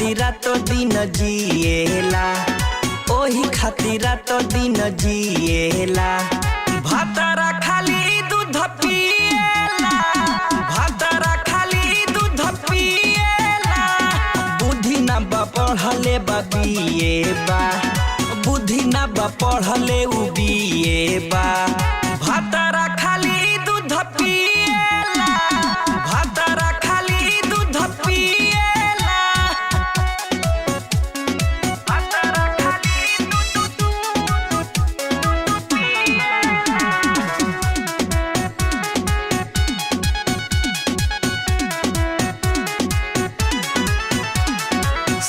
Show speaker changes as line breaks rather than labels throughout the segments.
खातिर तो दिन जिएला, ओही खातिर तो दिन जिएला। भातरा खाली दूध पिएला, भातरा खाली दूध पिएला। बुद्धि ना बा पढ़ले बा बीए बा, बुद्धि ना बा पढ़ले उ बीए बा। भातरा खाली दूध पिएला, भातरा खाली दूध पिएला। भातरा खाली दूध पिएला।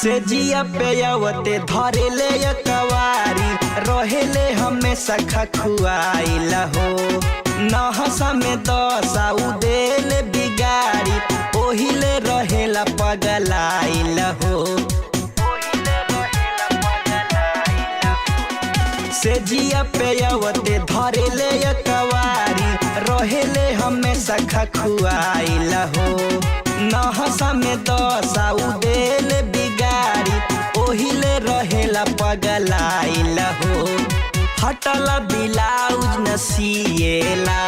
से जिया पे आवते धरेले कवारी, रहेले हमेशा खखुआइला हो। नहसा में दशा उदेले बिगाड़ी, ओहिले रहेला पगलाइला हो। से जिया पे आवते धरेले कवारी, रहेले हमेशा खखुआइला हो। नहसा में दशा उदेले बिगाड़ी, ओहिले रहेला पगलाइला हो। फटल ब्लाउज न सिएला,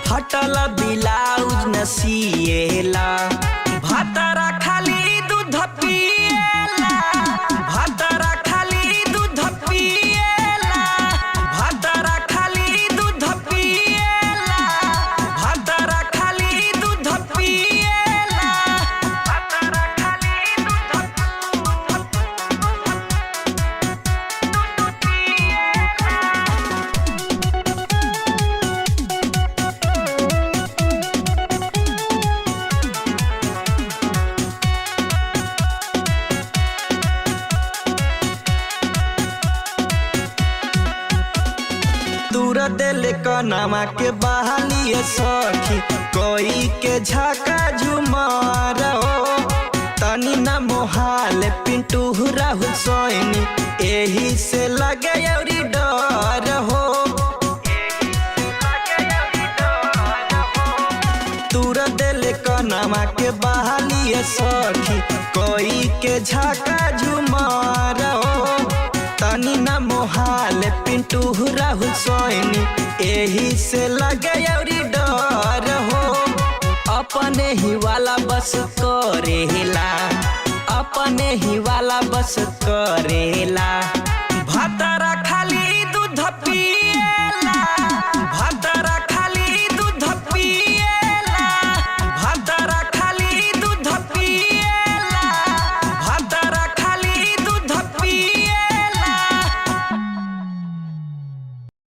फटल ब्लाउज न सिएला। भातरा खाली दूध पिएला, भातरा खाली दूध पिएला। भातरा खाली दूध पिएला, भातरा खाली दूध पिएला। भातरा खाली दूध दूर दिल कनमा के बहालिए सखी, कोई के झाका झुमार हो। तनी न मोहाल पिंटू राहुल सोनी, एही से लगे औरी डर हो। दूर दिल कनमा के बहालिए सखी, कोई के झाका झुमार हो। तनी न मोहाल पिंटू राहुल सोनी, एही से लगे औरी डर हो। अपने ही वाला बस करेला, अपने ही वाला बस करेला। भातरा